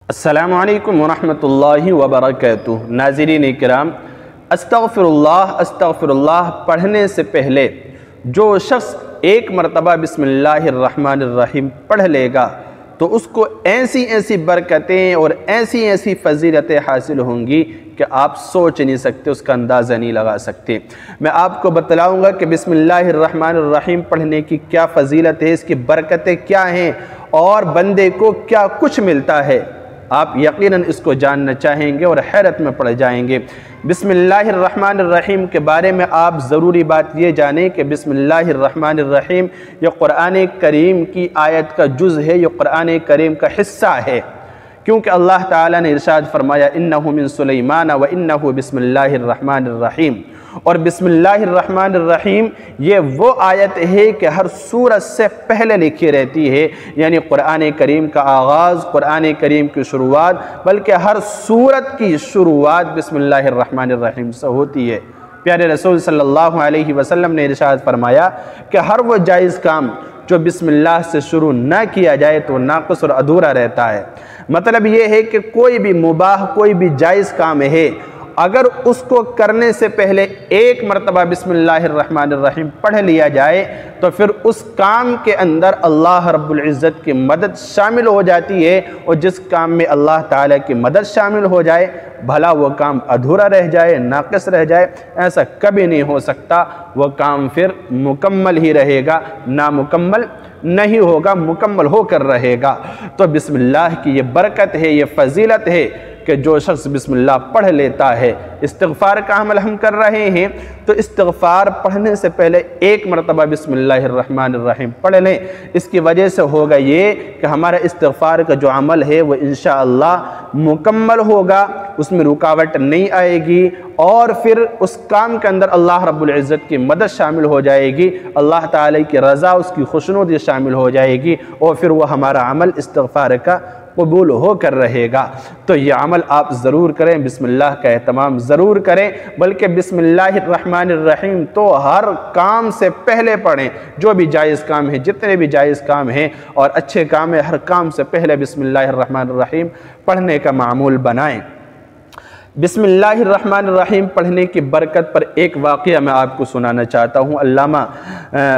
अस्सलामु अलैकुम वरहमतुल्लाहि वबरकातुहू। नाज़रीन इकराम, अस्तग़फ़िरुल्लाह पढ़ने से पहले जो शख्स एक मरतबा बिस्मिल्लाहिर्रहमानिर्रहीम पढ़ लेगा तो उसको ऐसी ऐसी बरकतें और ऐसी ऐसी फ़जीलतें हासिल होंगी कि आप सोच नहीं सकते, उसका अंदाज़ा नहीं लगा सकते। मैं आपको बतलाऊँगा कि बिस्मिल्लाहिर्रहमानिर्रहीम पढ़ने की क्या फ़जीलत है, इसकी बरकतें क्या हैं और बंदे को क्या कुछ मिलता है। आप यकीनन इसको जानना चाहेंगे और हैरत में पड़ जाएंगे। बिस्मिल्लाहिर्रहमानिर्रहीम के बारे में आप ज़रूरी बात ये जानें कि बिस्मिल्लाहिर्रहमानिर्रहीम ये कुरान करीम की आयत का जुज़ है, ये कुरान करीम का हिस्सा है, क्योंकि अल्लाह ताला ने इरशाद फरमाया इन्नहु मिन सुलैमान व इन्नहु बिस्मिल्लाहिर्रहमानिर्रहीम। और बिस्मिल्लाहिर्रहमानिर्रहीम ये वो आयत है कि हर सूरत से पहले लिखी रहती है, यानी कुरान करीम का आगाज़, कुरान करीम की शुरुआत, बल्कि हर सूरत की शुरुआत बिस्मिल्लाहिर्रहमानिर्रहीम से होती है। प्यारे रसूल सल्लल्लाहु अलैहि वसल्लम ने इरशाद फरमाया कि हर वो जायज़ काम जो बिस्मिल्लाह से शुरू ना किया जाए तो नाक़िस और अधूरा रहता है। मतलब ये है कि कोई भी मुबाह, कोई भी जायज़ काम है, अगर उसको करने से पहले एक मरतबा बिस्मिल्लाहिर्रहमानिर्रहीम पढ़ लिया जाए तो फिर उस काम के अंदर अल्लाह रब्बुल इज़्ज़त की मदद शामिल हो जाती है। और जिस काम में अल्लाह ताला की मदद शामिल हो जाए, भला वो काम अधूरा रह जाए, नाक़िस रह जाए, ऐसा कभी नहीं हो सकता। वह काम फिर मुकम्मल ही रहेगा, नामुकम्मल नहीं होगा, मुकम्मल होकर रहेगा। तो बिस्मिल्लाह की ये बरकत है, ये फ़जीलत है कि जो शख्स बिस्मिल्लाह पढ़ लेता है। इस्तिग़फ़ार का अमल हम कर रहे हैं तो इस्तिग़फ़ार पढ़ने से पहले एक मरतबा बिस्मिल्लाहिर्रहमानिर्रहीम पढ़ लें। इसकी वजह से होगा ये कि हमारा इस्तिग़फ़ार का जो अमल है वो इंशाअल्लाह मुकम्मल होगा, उसमें रुकावट नहीं आएगी और फिर उस काम के अंदर अल्लाह रब्बुल इज़्ज़त की मदद शामिल हो जाएगी, अल्लाह ताला की रज़ा, उसकी खुशनुदी शामिल हो जाएगी और फिर वह हमारा अमल इस्तिग़फ़ार का कबूल होकर रहेगा। तो ये अमल आप ज़रूर करें, बिस्मिल्लाह का एहतमाम ज़रूर करें, बल्कि बिस्मिल्लाहिर्रहमानिर्रहीम तो हर काम से पहले पढ़ें। जो भी जायज़ काम है, जितने भी जायज़ काम हैं और अच्छे काम है, हर काम से पहले बिस्मिल्लाहिर्रहमानिर्रहीम पढ़ने का मामूल बनाएं। बिस्मिल्लाहिर्रहमानिर्रहीम पढ़ने की बरकत पर एक वाक़या मैं आपको सुनाना चाहता हूँ। अल्लामा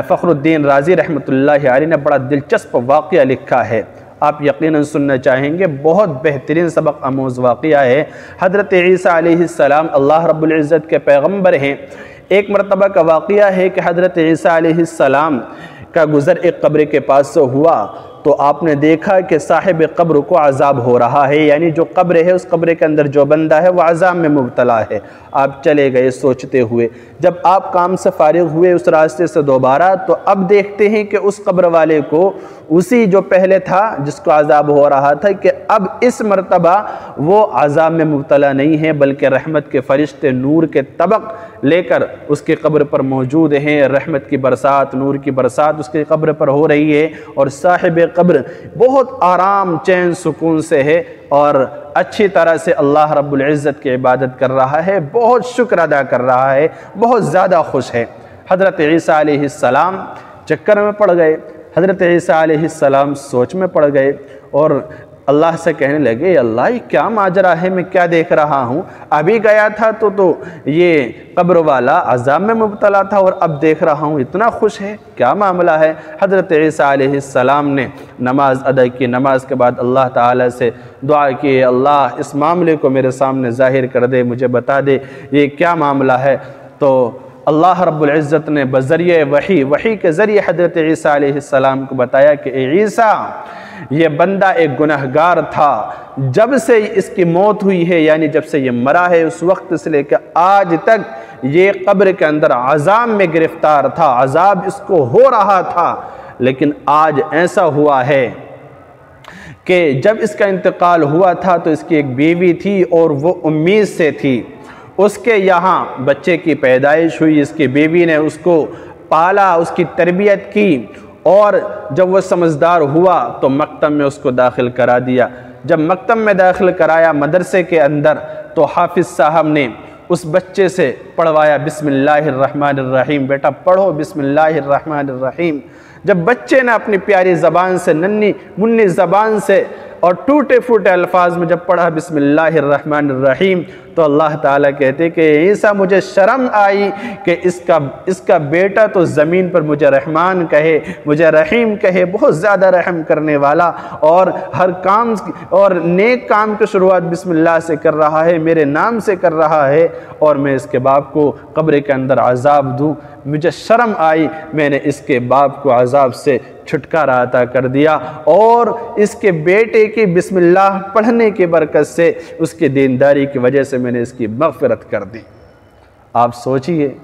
फ़खरुद्दीन राज़ी रहमतुल्लाहि अलैह ने बड़ा दिलचस्प वाक़या लिखा है, आप यकीनन सुनना चाहेंगे। बहुत बेहतरीन सबक आमूज़ वाक़या है। हज़रत ईसा अलैहिस्सलाम अल्लाह रब्बुल इज़्ज़त के पैगम्बर हैं। एक मरतबा का वाक़या है कि हज़रत ईसा अलैहिस्सलाम का गुज़र एक कब्र के पास से हुआ तो आपने देखा कि साहिब कब्र को अज़ाब हो रहा है, यानी जो कब्र है उस कब्र के अंदर जो बंदा है वह अज़ाब में मुब्तला है। आप चले गए सोचते हुए, जब आप काम से फारिग हुए उस रास्ते से दोबारा, तो अब देखते हैं कि उस कब्र वाले को उसी जो पहले था जिसको अज़ाब हो रहा था कि अब इस मरतबा वो अज़ाब में मुब्तला नहीं है, बल्कि रहमत के फ़रिश्ते नूर के तबक लेकर उसके कब्र पर मौजूद हैं। रहमत की बरसात, नूर की बरसात उसके कब्र पर हो रही है और साहिब कब्र बहुत आराम, चैन, सुकून से है और अच्छी तरह से अल्लाह रब्बुल इज़्ज़त की इबादत कर रहा है, बहुत शुक्र अदा कर रहा है, बहुत ज़्यादा खुश है। हज़रत ईसा अलैहिस्सलाम चक्कर में पड़ गए। हज़रत ईसा अलैहिस्सलाम सोच में पड़ गए और अल्लाह से कहने लगे, अल्लाह ये क्या माजरा है, मैं क्या देख रहा हूँ। अभी गया था तो ये कब्र वाला अज़ाब में मुब्तला था और अब देख रहा हूँ इतना खुश है, क्या मामला है। हज़रत ईसा अलैहिस्सलाम ने नमाज अदा की। नमाज के बाद अल्लाह ताला से दुआ की, अल्लाह इस मामले को मेरे सामने ज़ाहिर कर दे, मुझे बता दे ये क्या मामला है। तो अल्लाह रब्बुल इज़्ज़त ने बज़रिए वही के ज़रिए हज़रत ईसा अलैहिस्सलाम को बताया कि ईसा, ये बंदा एक गुनहगार था, जब से इसकी मौत हुई है, यानी जब से ये मरा है, उस वक्त से लेकर आज तक ये कब्र के अंदर अज़ाब में गिरफ़्तार था, अज़ाब इसको हो रहा था। लेकिन आज ऐसा हुआ है कि जब इसका इंतकाल हुआ था तो इसकी एक बीवी थी और वो उम्मीद से थी। उसके यहाँ बच्चे की पैदाइश हुई, इसकी बीवी ने उसको पाला, उसकी तरबियत की और जब वह समझदार हुआ तो मकतब में उसको दाखिल करा दिया। जब मकतब में दाखिल कराया मदरसे के अंदर, तो हाफिज़ साहब ने उस बच्चे से पढ़वाया बिस्मिल्लाहिर्रहमानिर्रहीम, बेटा पढ़ो बिस्मिल्लाहिर्रहमानिर्रहीम। जब बच्चे ने अपनी प्यारी ज़बान से, नन्ही मुन्नी ज़बान से और टूटे फूटे अल्फाज में जब पढ़ा बिस्मिल्लाहिर्रहमानिर्रहीम, तो अल्लाह ताला कहते कि ईसा मुझे शर्म आई कि इसका बेटा तो ज़मीन पर मुझे रहमान कहे, मुझे रहीम कहे, बहुत ज़्यादा रहम करने वाला, और हर काम और नेक काम की शुरुआत बिस्मिल्लाह से कर रहा है, मेरे नाम से कर रहा है, और मैं इसके बाप को कब्र के अंदर अजाब दूँ। मुझे शर्म आई, मैंने इसके बाप को अजाब से छुटकारा अता कर दिया, और इसके बेटे की बिस्मिल्लाह पढ़ने की बरकत से, उसकी दीनदारी की वजह से मैंने इसकी मग़फ़िरत कर दी। आप सोचिए,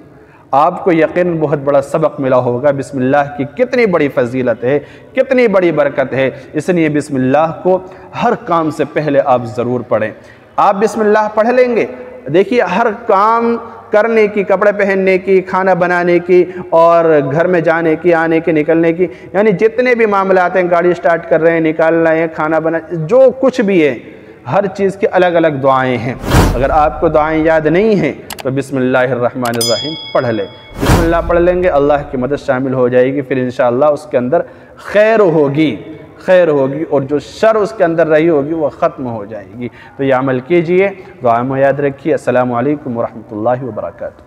आपको यकीन बहुत बड़ा सबक मिला होगा बिस्मिल्लाह की कितनी बड़ी फजीलत है, कितनी बड़ी बरकत है। इसलिए बिस्मिल्लाह को हर काम से पहले आप ज़रूर पढ़ें। आप बिस्मिल्लाह पढ़ लेंगे, देखिए हर काम करने की, कपड़े पहनने की, खाना बनाने की, और घर में जाने की, आने की, निकलने की, यानी जितने भी मामले आते हैं, गाड़ी स्टार्ट कर रहे हैं, निकाल रहे हैं, खाना बना, जो कुछ भी है, हर चीज़ की अलग अलग दुआएं हैं। अगर आपको दुआएं याद नहीं हैं तो बिस्मिल्लाहिर्रहमानिर्रहीम पढ़ लें। बिस्मिल्लाह पढ़ लेंगे, अल्लाह की मदद शामिल हो जाएगी, फिर इंशाअल्लाह उसके अंदर खैर होगी, और जो शर उसके अंदर रही होगी वो ख़त्म हो जाएगी। तो ये अमल कीजिए, दुआ में याद रखिए। अस्सलामु अलैकुम वरहमतुल्लाहि वबरकातुहू।